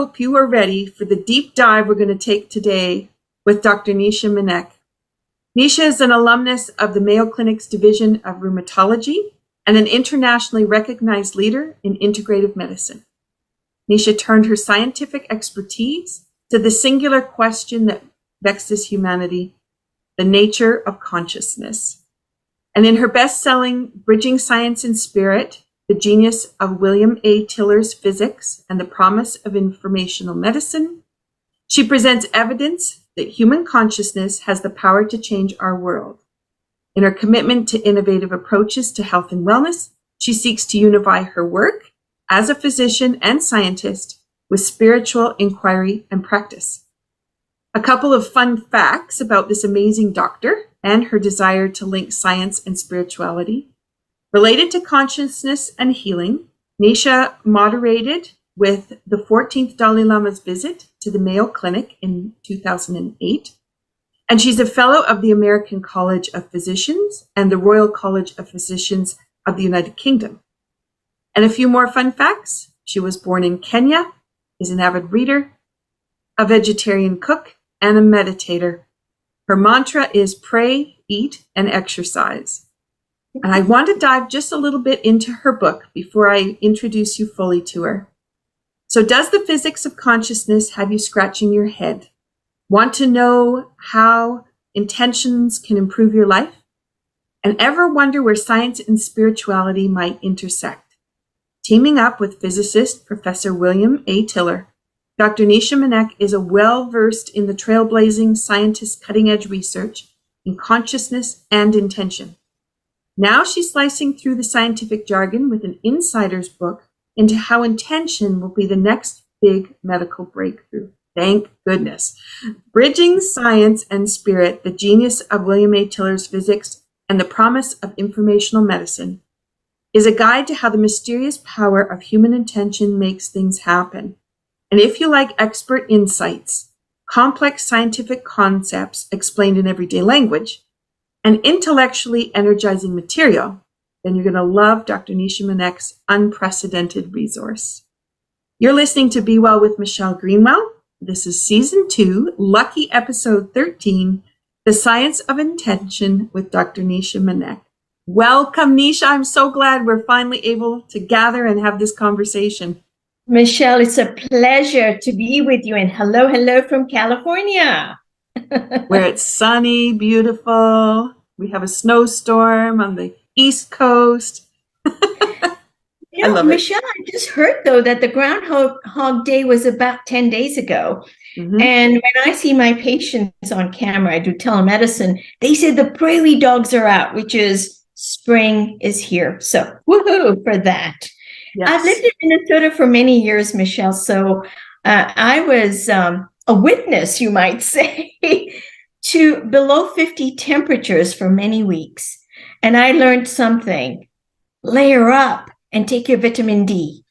hope you are ready for the deep dive we're going to take today with Dr. Nishamanek. Nisha is an alumnus of the Mayo Clinic's Division of Rheumatology and an internationally recognized leader in integrative medicine. Nisha turned her scientific expertise to the singular question that vexes humanity, the nature of consciousness. And in her best-selling Bridging Science and Spirit, The Genius of WilliamATiller's Physics and the Promise of Informational Medicine, she presents evidence that human consciousness has the power to change our world. In her commitment to innovative approaches to health and wellness, she seeks to unify her work as a physician and scientist with spiritual inquiry and practice. A couple of fun facts about this amazing doctor and her desire to link science and spirituality. Related to consciousness and healing, Nisha moderated with the 14th Dalai Lama's visit to the Mayo Clinic in 2008, and she's a fellow of the American College of Physicians and the Royal College of Physicians of the United Kingdom. And a few more fun facts. She was born in Kenya, is an avid reader, a vegetarian cook, and a meditator. Her mantra is pray, eat, and exercise. And I want to dive just a little bit into her book before I introduce you fully to her. So does the physics of consciousness have you scratching your head? Want to know how intentions can improve your life? And ever wonder where science and spirituality might intersect? Teaming up with physicist Professor WilliamATiller, Dr. Nishamanek is a well-versed in the trailblazing scientist's cutting-edge research in consciousness and intention. Now she's slicing through the scientific jargon with an insider's book into how intention will be the next big medical breakthrough. Thank goodness. Bridging Science and Spirit, The Genius of WilliamATiller's Physics and the Promise of Informational Medicine, is a guide to how the mysterious power of human intention makes things happen. And if you like expert insights, complex scientific concepts explained in everyday language, and intellectually energizing material, then you're going to love Dr. Nishamanek's unprecedented resource. You're listening to Be Well with Michelle Greenwell. This is Season 2, lucky Episode 13, The Science of Intention with Dr. Nishamanek. Welcome, Nisha. I'm so glad we're finally able to gather and have this conversation. Michelle, it's a pleasure to be with you. And hello from California. Where it's sunny, beautiful. We have a snowstorm on the East Coast. You know, Michelle, I just heard, though, that the Groundhog Day was about 10 days ago. Mm-hmm. And when I see my patients on camera, I do telemedicine, they say the prairie dogs are out, which is spring is here. So woohoo for that. Yes. I've lived in Minnesota for many years, Michelle. So I was a witness, you might say, to below 50 temperatures for many weeks. And I learned something: layer up and take your vitamin D.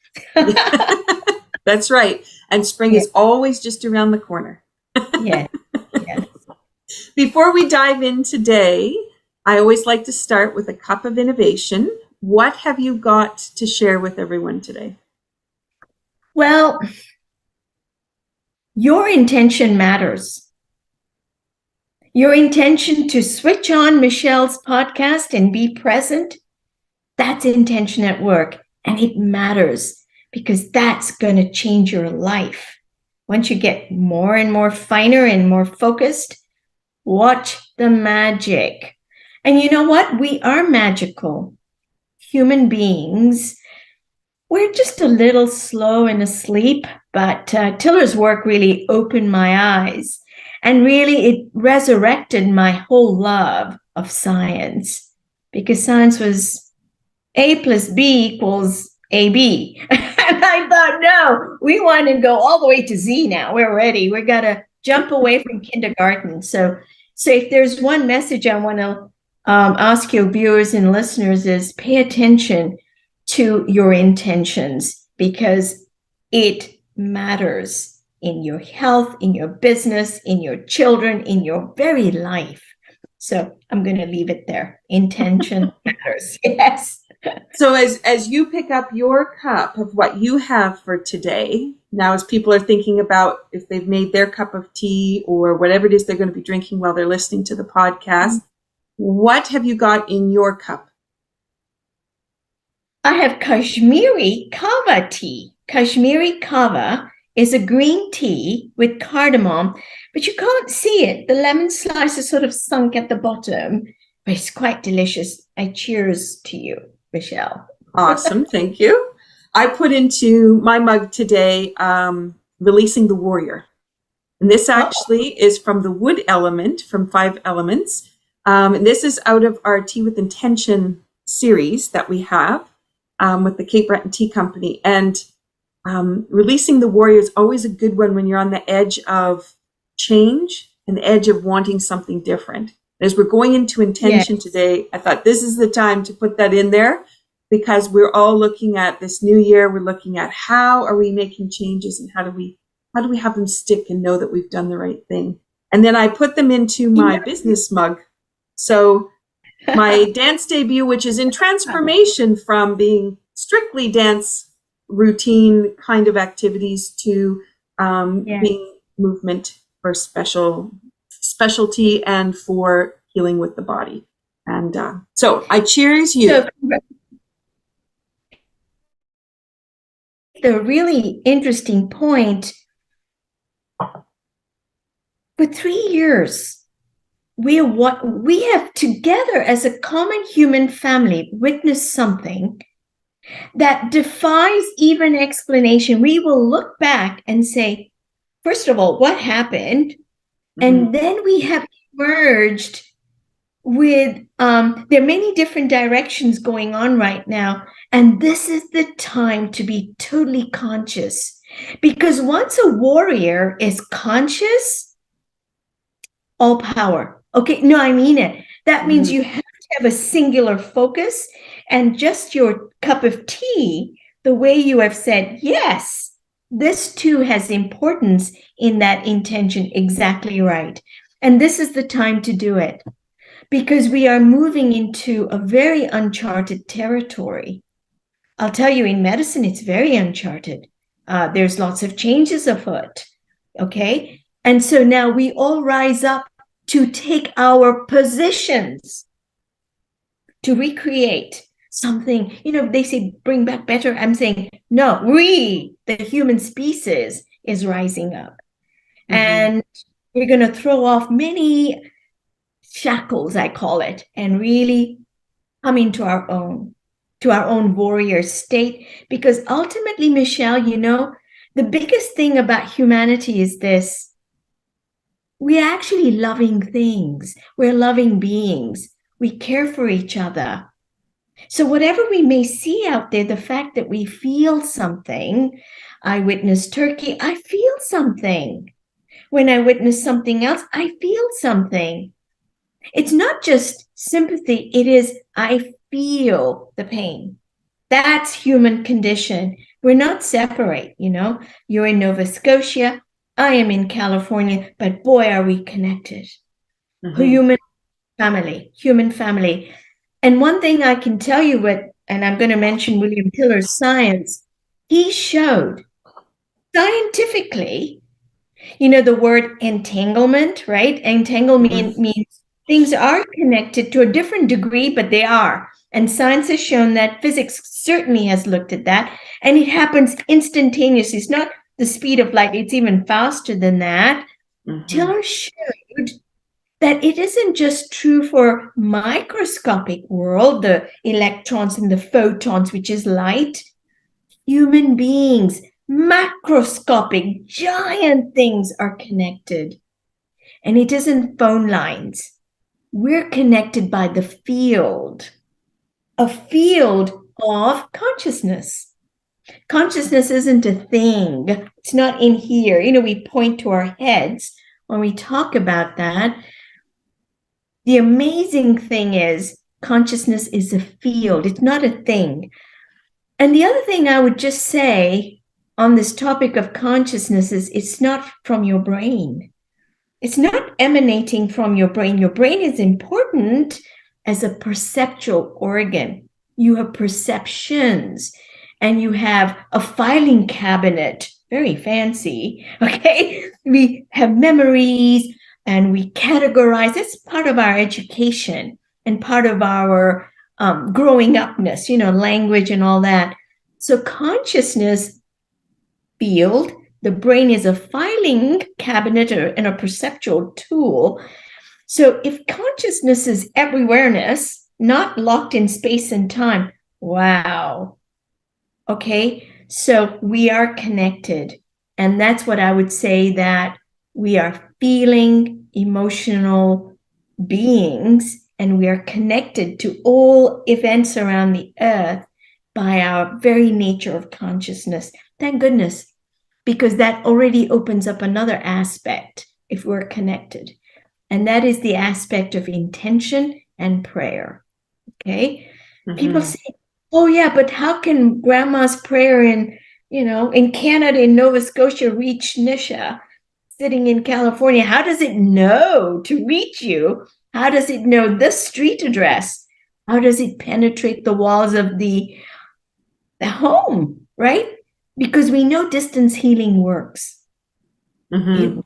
That's right. And spring is always just around the corner. Yes. Before we dive in today, I always like to start with a cup of innovation. What have you got to share with everyone today? Well, your intention matters. Your intention to switch on Michelle's podcast and be present, that's intention at work. And it matters because that's going to change your life. Once you get more and more finer and more focused, watch the magic. And you know what? We are magical. Human beings, we're just a little slow and asleep, but Tiller's work really opened my eyes, and really it resurrected my whole love of science, because science was A plus B equals AB. And I thought, no, we want to go all the way to Z now. We're ready. We got to jump away from kindergarten. So if there's one message I want to ask your viewers and listeners is pay attention to your intentions, because it matters in your health, in your business, in your children, in your very life. So I'm going to leave it there. Intention matters. Yes. So as you pick up your cup of what you have for today, now as people are thinking about if they've made their cup of tea or whatever it is they're going to be drinking while they're listening to the podcast, what have you got in your cup? I have Kashmiri Kava tea. Kashmiri Kava is a green tea with cardamom, but you can't see it. The lemon slice is sort of sunk at the bottom, but it's quite delicious. I cheers to you, Michelle. Awesome. Thank you. I put into my mug today, Releasing the Warrior. And this actually is from the wood element from 5 Elements. And this is out of our Tea with Intention series that we have with the Cape Breton Tea Company. And Releasing the Warrior is always a good one when you're on the edge of change and the edge of wanting something different. As we're going into intention today, I thought this is the time to put that in there, because we're all looking at this new year. We're looking at how are we making changes and how do we have them stick and know that we've done the right thing. And then I put them into my business mug. So my dance debut, which is in transformation from being strictly dance routine kind of activities to being movement for specialty and for healing with the body. And so I cheers you. So, the really interesting point, for 3 years, we have together as a common human family witnessed something that defies even explanation. We will look back and say, first of all, what happened? Mm-hmm. And then we have emerged with, there are many different directions going on right now. And this is the time to be totally conscious. Because once a warrior is conscious, all power. Okay, no, I mean it. That means you have to have a singular focus, and just your cup of tea, the way you have said, yes, this too has importance in that intention, exactly right. And this is the time to do it, because we are moving into a very uncharted territory. I'll tell you, in medicine, it's very uncharted. There's lots of changes afoot, okay? And so now we all rise up to take our positions, to recreate something. You know, they say, bring back better. I'm saying, no, we, the human species, is rising up. Mm-hmm. And we're going to throw off many shackles, I call it, and really come into our own warrior state. Because ultimately, Michelle, you know, the biggest thing about humanity is this: we're actually loving things. We're loving beings. We care for each other. So whatever we may see out there, the fact that we feel something, I witness Turkey, I feel something. When I witness something else, I feel something. It's not just sympathy. It is, I feel the pain. That's human condition. We're not separate, you know. You're in Nova Scotia. I am in California, but boy, are we connected. Mm-hmm. Human family. And one thing I can tell you, and I'm going to mention WilliamATiller's science, he showed scientifically, you know, the word entanglement, right? Entanglement means things are connected to a different degree, but they are. And science has shown that. Physics certainly has looked at that. And it happens instantaneously. It's not the speed of light. It's even faster than that. Mm-hmm. Tiller showed that it isn't just true for microscopic world, the electrons and the photons, which is light. Human beings, macroscopic, giant things are connected. And it isn't phone lines. We're connected by the field, a field of consciousness. Consciousness isn't a thing. It's not in here. You know, we point to our heads when we talk about that. The amazing thing is consciousness is a field. It's not a thing. And the other thing I would just say on this topic of consciousness is it's not from your brain. It's not emanating from your brain. Your brain is important as a perceptual organ. you have perceptions, and you have a filing cabinet, very fancy, okay? We have memories and we categorize. That's part of our education and part of our growing upness, language and all that. So consciousness field, the brain is a filing cabinet and a perceptual tool. So if consciousness is everywhereness, not locked in space and time, wow. Okay, so we are connected. And that's what I would say, that we are feeling emotional beings, and we are connected to all events around the earth by our very nature of consciousness. Thank goodness, because that already opens up another aspect if we're connected. And that is the aspect of intention and prayer. Okay. Mm-hmm. People say, oh yeah, but how can grandma's prayer in Canada, in Nova Scotia, reach Nisha sitting in California? How does it know to reach you? How does it know this street address? How does it penetrate the walls of the home, right? Because we know distance healing works. Mm-hmm.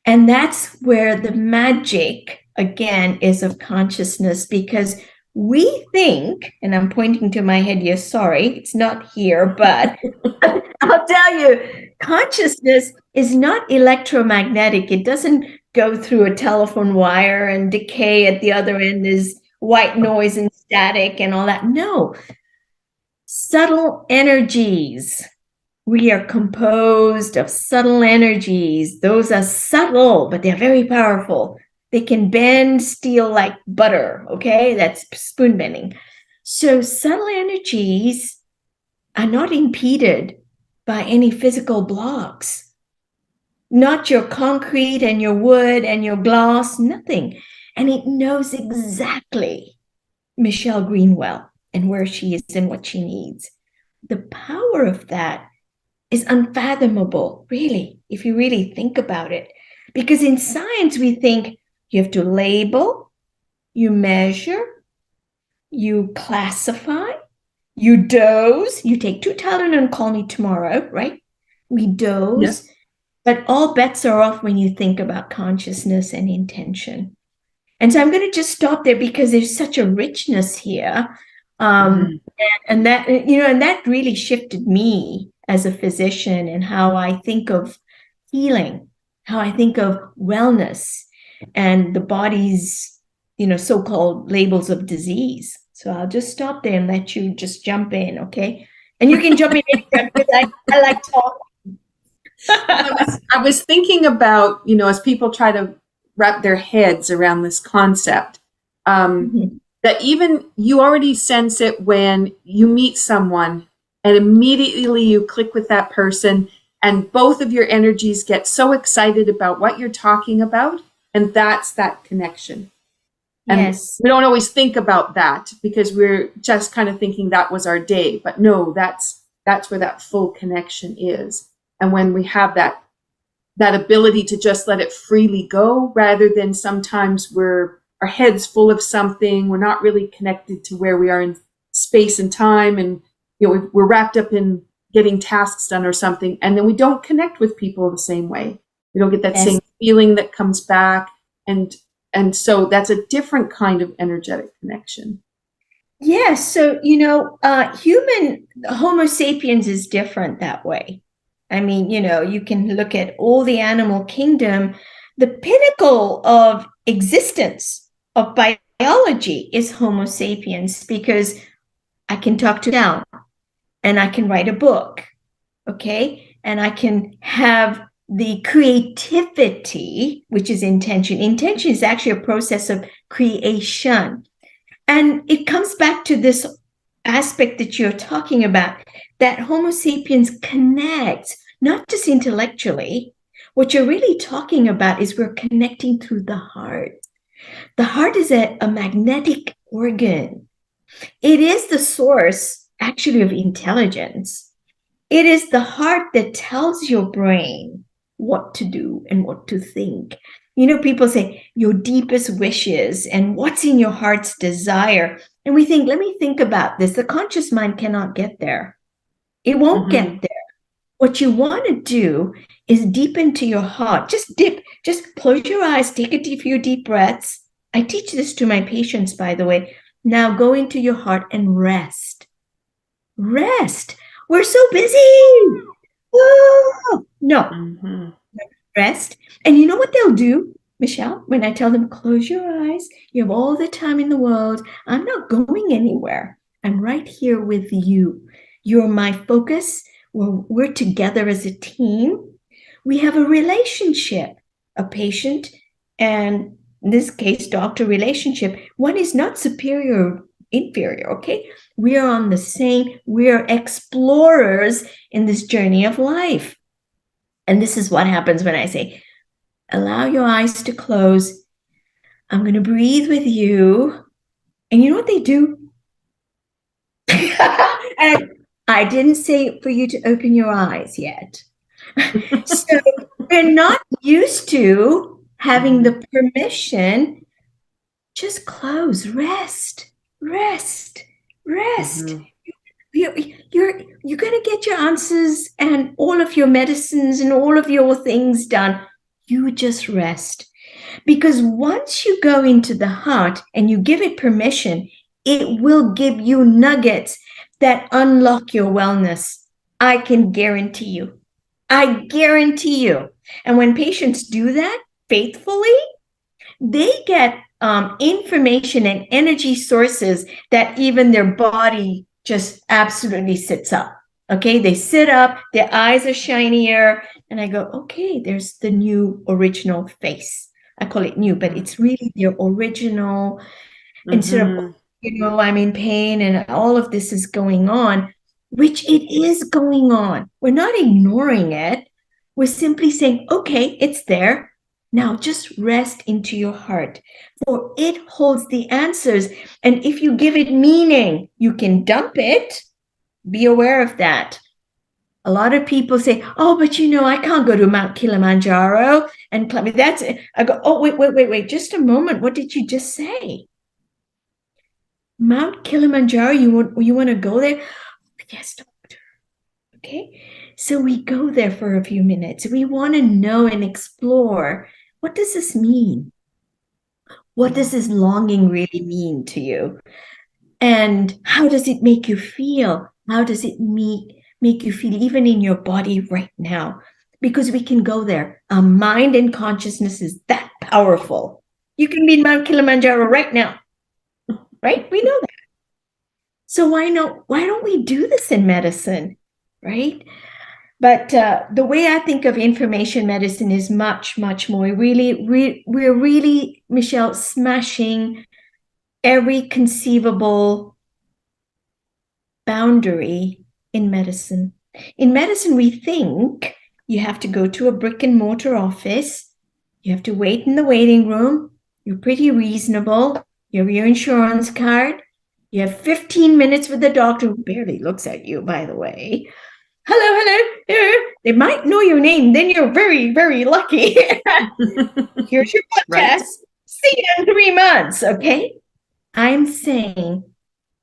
And that's where the magic, again, is of consciousness, because we think, and I'm pointing to my head, yes, sorry, it's not here, but I'll tell you, consciousness is not electromagnetic. It doesn't go through a telephone wire and decay at the other end is white noise and static and all that. No. Subtle energies. We are composed of subtle energies. Those are subtle, but they're very powerful. They can bend steel like butter, okay? That's spoon bending. So subtle energies are not impeded by any physical blocks. Not your concrete and your wood and your glass, nothing. And it knows exactly Michelle Greenwell and where she is and what she needs. The power of that is unfathomable, really, if you really think about it. Because in science, we think you have to label, you measure, you classify, you dose. You take 2 Tylenol and call me tomorrow, right? We dose. Yes. But all bets are off when you think about consciousness and intention. And so I'm going to just stop there because there's such a richness here. And that really shifted me as a physician and how I think of healing, how I think of wellness and the body's, so-called labels of disease. So I'll just stop there and let you just jump in, okay? And you can jump in anytime because I like talking. I was thinking about, as people try to wrap their heads around this concept, that even you already sense it when you meet someone and immediately you click with that person and both of your energies get so excited about what you're talking about. And that's that connection. And yes. We don't always think about that because we're just kind of thinking that was our day. But no, that's where that full connection is. And when we have that ability to just let it freely go, rather than sometimes our head's full of something, we're not really connected to where we are in space and time, and we're wrapped up in getting tasks done or something, and then we don't connect with people the same way. We don't get that same feeling that comes back, and so that's a different kind of energetic connection. Yes, so human Homo sapiens is different that way. I mean, you can look at all the animal kingdom. The pinnacle of existence of biology is Homo sapiens, because I can talk to down and I can write a book, okay? And I can have the creativity, which is intention. Intention is actually a process of creation. And it comes back to this aspect that you're talking about, that Homo sapiens connects, not just intellectually. What you're really talking about is we're connecting through the heart. The heart is a magnetic organ. It is the source, actually, of intelligence. It is the heart that tells your brain what to do and what to think. People say your deepest wishes and what's in your heart's desire. And we think, let me think about this. The conscious mind cannot get there. It won't get there. What you want to do is deep into your heart. Just close your eyes, take a few deep breaths. I teach this to my patients, by the way. Now go into your heart and rest. Rest. We're so busy. Oh, no. Rest. And you know what they'll do, Michelle? When I tell them, close your eyes, you have all the time in the world. I'm not going anywhere. I'm right here with you. You're my focus. We're together as a team. We have a relationship, a patient, and in this case, doctor relationship. One is not superior, inferior, okay? We are on the same, we're explorers in this journey of life. And this is what happens when I say, allow your eyes to close. I'm going to breathe with you. And you know what they do? And I didn't say for you to open your eyes yet. So we're not used to having the permission. Just close, rest. You're going to get your answers and all of your medicines and all of your things done. You just rest. Because once you go into the heart and you give it permission, it will give you nuggets that unlock your wellness. I can guarantee you. I guarantee you. And when patients do that faithfully, they get information and energy sources that even their body just absolutely sits up. Okay, they sit up, their eyes are shinier, and I go, okay, there's the new original face. I call it new, but it's really their original. Instead of, I'm in pain and all of this is going on, which it is going on. We're not ignoring it. We're simply saying, okay, it's there. Now just rest into your heart, for it holds the answers. And if you give it meaning, you can dump it. Be aware of that. A lot of people say, oh, but I can't go to Mount Kilimanjaro and climb. That's it. I go, oh, wait, just a moment. What did you just say? Mount Kilimanjaro, you want to go there? Yes, doctor. Okay. So we go there for a few minutes. We want to know and explore, what does this mean? What does this longing really mean to you? And how does it make you feel? How does it make you feel even in your body right now? Because we can go there. Our mind and consciousness is that powerful. You can be in Mount Kilimanjaro right now, right? We know that. So why don't we do this in medicine, right? But the way I think of information medicine is much, much more. We're really, Michelle, smashing every conceivable boundary in medicine. In medicine, we think you have to go to a brick and mortar office. You have to wait in the waiting room. You're pretty reasonable. You have your insurance card. You have 15 minutes with the doctor who barely looks at you, by the way. Hello. They might know your name. Then you're very, very lucky. Here's your blood test. See you in 3 months, okay? I'm saying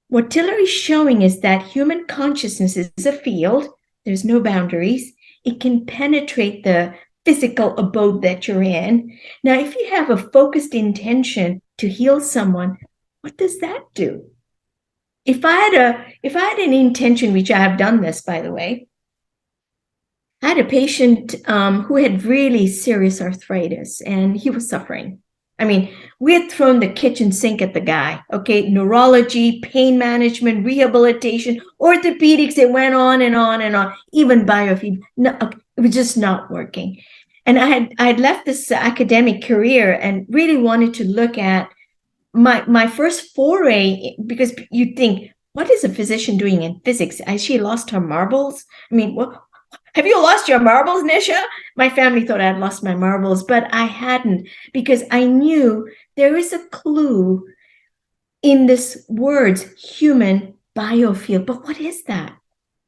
what Tiller is showing is that human consciousness is a field. There's no boundaries. It can penetrate the physical abode that you're in. Now, if you have a focused intention to heal someone, what does that do? If I had an intention, which I have done this, by the way, I had a patient who had really serious arthritis, and he was suffering. I mean, we had thrown the kitchen sink at the guy, okay? Neurology, pain management, rehabilitation, orthopedics, it went on and on and on, even biofeed. No, it was just not working. And I had left this academic career and really wanted to look at my first foray, because you think, what is a physician doing in physics? Has she lost her marbles? I mean, what? Have you lost your marbles, Nisha? My family thought I'd lost my marbles, but I hadn't, because I knew there is a clue in this words, human biofield. But what is that?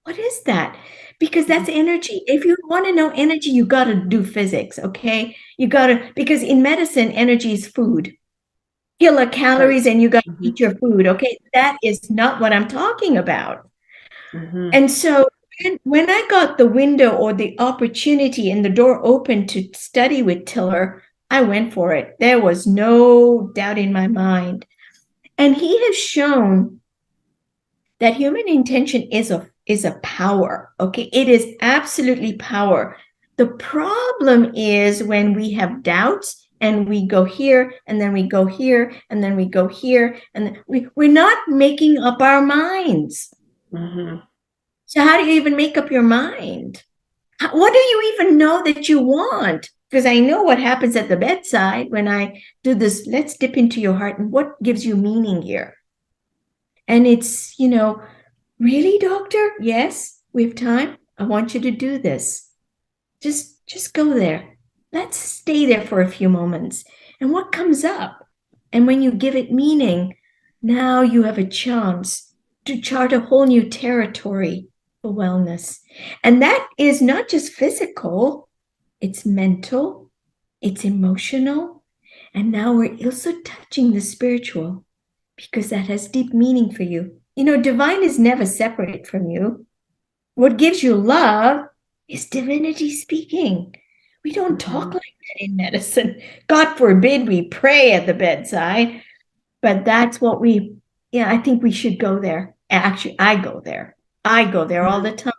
What is that? Because that's energy. If you want to know energy, you got to do physics, okay? You got to, because in medicine, energy is food. kilocalories Right. and you got to Mm-hmm. eat your food. Okay, that is not what I'm talking about. Mm-hmm. And so when I got the window or the opportunity and the door open to study with Tiller, I went for it. There was no doubt in my mind. And he has shown that human intention is a power. Okay, it is absolutely power. The problem is when we have doubts and we go here and then we go here and then we go here and we're not making up our minds. Mm-hmm. So how do you even make up your mind? What do you even know that you want? Because I know what happens at the bedside when I do this. Let's dip into your heart and what gives you meaning here. And it's, really, doctor? Yes, we have time. I want you to do this. Just go there. Let's stay there for a few moments. And what comes up? And when you give it meaning, now you have a chance to chart a whole new territory for wellness. And that is not just physical, it's mental, it's emotional. And now we're also touching the spiritual because that has deep meaning for you. Divine is never separate from you. What gives you love is divinity speaking. We don't talk like that in medicine. God forbid we pray at the bedside, but that's what I think we should go there. Actually, I go there. I go there all the time.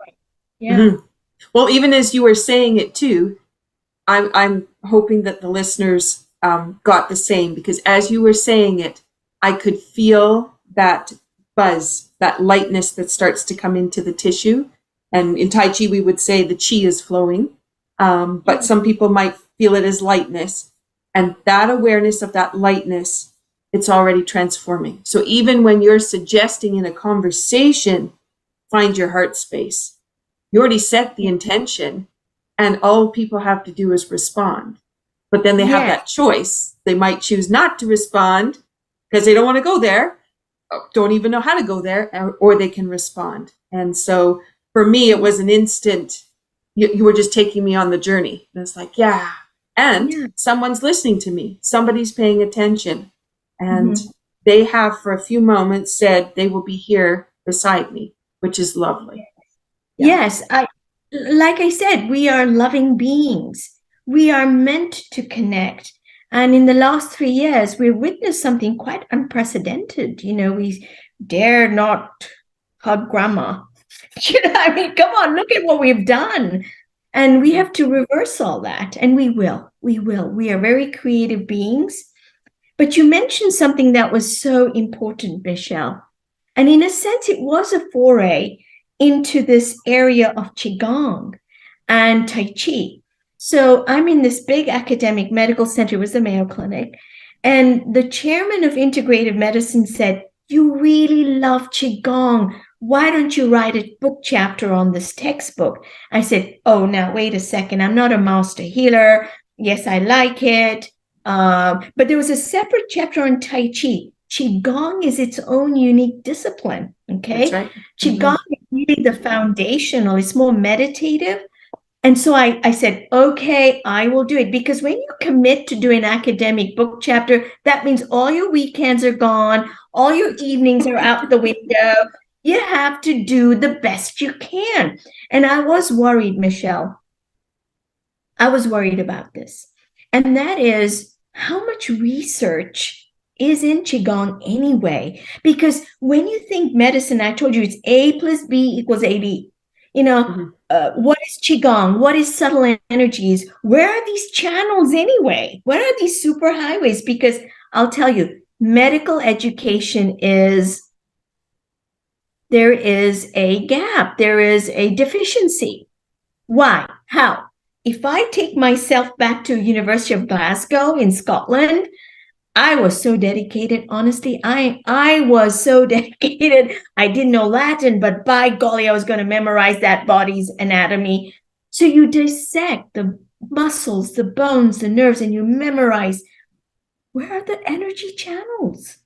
Yeah. Mm-hmm. Well, even as you were saying it too, I'm hoping that the listeners got the same, because as you were saying it, I could feel that buzz, that lightness that starts to come into the tissue. And in Tai Chi, we would say the chi is flowing, but some people might feel it as lightness. And that awareness of that lightness, it's already transforming. So even when you're suggesting in a conversation, find your heart space, you already set the intention. And all people have to do is respond. But then they have that choice. They might choose not to respond because they don't want to go there, don't even know how to go there, or they can respond. And so for me, it was an instant, you were just taking me on the journey. And it's like, yeah. And someone's listening to me. Somebody's paying attention. And they have, for a few moments, said they will be here beside me, which is lovely. Yeah. Yes, like I said, we are loving beings. We are meant to connect. And in the last 3 years, we witnessed something quite unprecedented. We dare not hug grandma. Come on, look at what we've done. And we have to reverse all that. And we will. We will. We are very creative beings. But you mentioned something that was so important, Michelle. And in a sense, it was a foray into this area of Qigong and Tai Chi. So I'm in this big academic medical center, it was the Mayo Clinic, and the chairman of integrative medicine said, "You really love Qigong. Why don't you write a book chapter on this textbook?" I said, "Oh, now wait a second. I'm not a master healer. Yes, I like it. But there was a separate chapter on Tai Chi. Qigong is its own unique discipline. Okay. That's right. Qigong is really the foundational, it's more meditative. And so I said, okay, I will do it. Because when you commit to do an academic book chapter, that means all your weekends are gone, all your evenings are out the window. You have to do the best you can. And I was worried, Michelle. I was worried about this. And that is how much research is in Qigong anyway. Because when you think medicine, I told you it's A plus B equals AB. What is Qigong? What is subtle energies? Where are these channels anyway? Where are these super highways? Because I'll tell you, medical education there is a gap. There is a deficiency. Why? How? If I take myself back to University of Glasgow in Scotland, I was so dedicated. Honestly, I was so dedicated. I didn't know Latin, but by golly, I was going to memorize that body's anatomy. So you dissect the muscles, the bones, the nerves, and you memorize, where are the energy channels?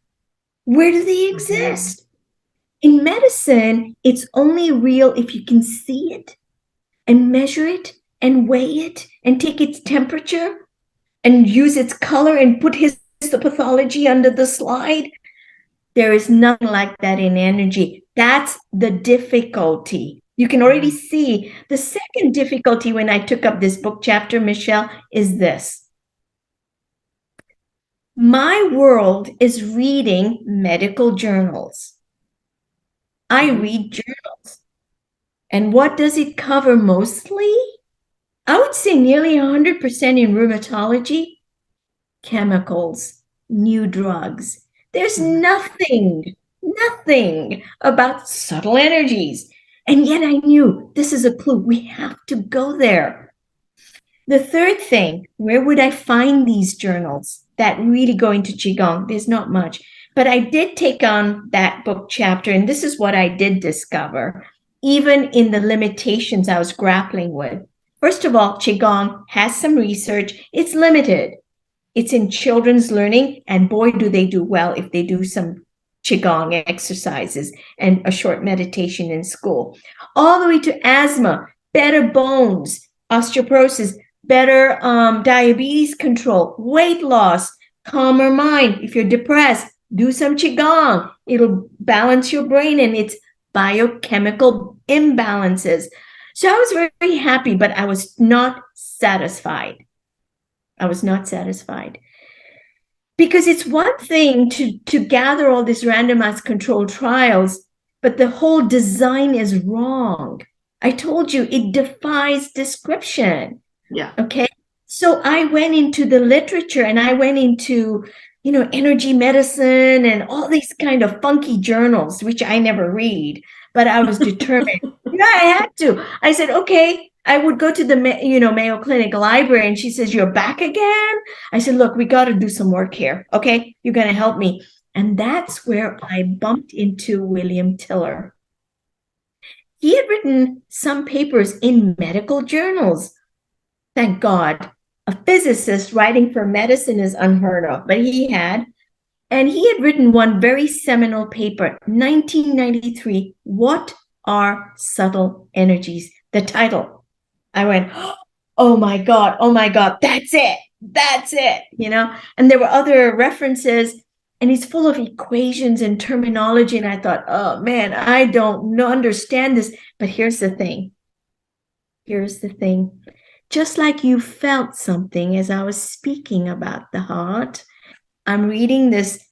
Where do they exist? In medicine, it's only real if you can see it and measure it and weigh it and take its temperature and use its color and put his the pathology under the slide? There is nothing like that in energy. That's the difficulty. You can already see the second difficulty when I took up this book chapter, Michelle, is this. My world is reading medical journals. I read journals. And what does it cover mostly? I would say nearly 100% in rheumatology, chemicals, new drugs. There's nothing about subtle energies. And yet I knew this is a clue. We have to go there. The third thing, where would I find these journals that really go into Qigong? There's not much. But I did take on that book chapter, and this is what I did discover, even in the limitations I was grappling with. First of all, Qigong has some research. It's limited. It's in children's learning, and boy, do they do well if they do some Qigong exercises and a short meditation in school. All the way to asthma, better bones, osteoporosis, better diabetes control, weight loss, calmer mind. If you're depressed, do some Qigong. It'll balance your brain and its biochemical imbalances. So I was very, very happy, but I was not satisfied. Because it's one thing to gather all these randomized controlled trials, but the whole design is wrong. I told you it defies description. Yeah. Okay. So I went into the literature and I went into, energy medicine and all these kind of funky journals, which I never read, but I was determined. Yeah, I had to. I said, okay, I would go to the, Mayo Clinic library, and she says, you're back again? I said, look, we got to do some work here. Okay. You're going to help me. And that's where I bumped into WilliamATiller. He had written some papers in medical journals. Thank God. A physicist writing for medicine is unheard of, but he had. And he had written one very seminal paper, 1993, What Are Subtle Energies? The title. I went, oh my God, that's it, And there were other references, and he's full of equations and terminology. And I thought, oh man, I don't understand this. But here's the thing. Just like you felt something as I was speaking about the heart, I'm reading this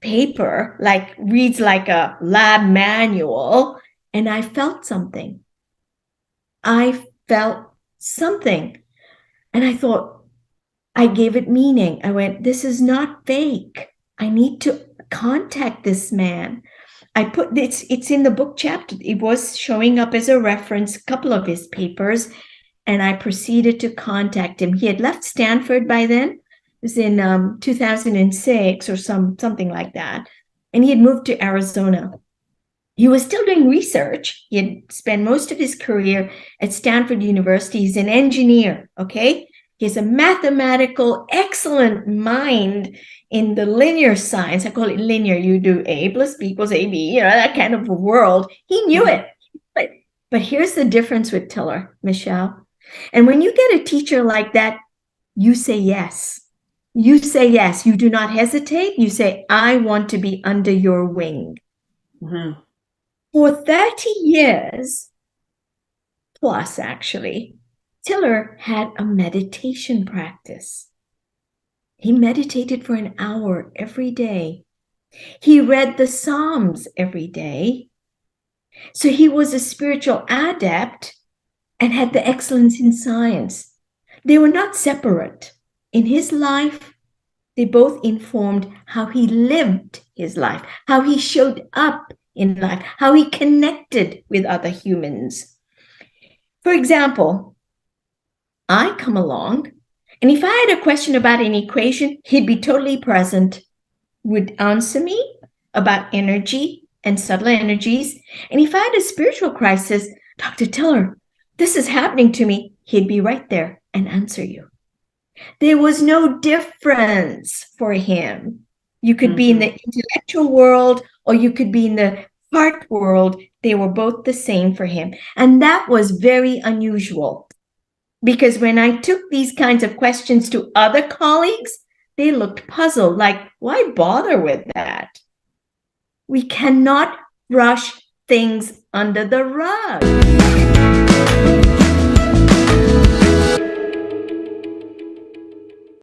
paper, reads like a lab manual, and I felt something. And I thought, I gave it meaning. I went, this is not fake. I need to contact this man. I put this, it's in the book chapter. It was showing up as a reference, a couple of his papers, and I proceeded to contact him. He had left Stanford by then. It was in 2006 or something like that. And he had moved to Arizona. He was still doing research. He had spent most of his career at Stanford University. He's an engineer, okay? He has a mathematical, excellent mind in the linear science. I call it linear. You do A plus B equals AB, that kind of a world. He knew it. But here's the difference with Tiller, Michelle. And when you get a teacher like that, you say yes. You say yes. You do not hesitate. You say, I want to be under your wing. Mm-hmm. For 30 years, plus actually, Tiller had a meditation practice. He meditated for an hour every day. He read the Psalms every day. So he was a spiritual adept and had the excellence in science. They were not separate. In his life, they both informed how he lived his life, how he showed up in life, how he connected with other humans. For example, I come along, and if I had a question about an equation, he'd be totally present, would answer me about energy and subtle energies. And if I had a spiritual crisis, Dr. Tiller, this is happening to me, he'd be right there and answer you. There was no difference for him. You could be in the intellectual world or you could be in the heart world. They were both the same for him. And that was very unusual because when I took these kinds of questions to other colleagues, They looked puzzled, like, why bother with that? We cannot brush things under the rug.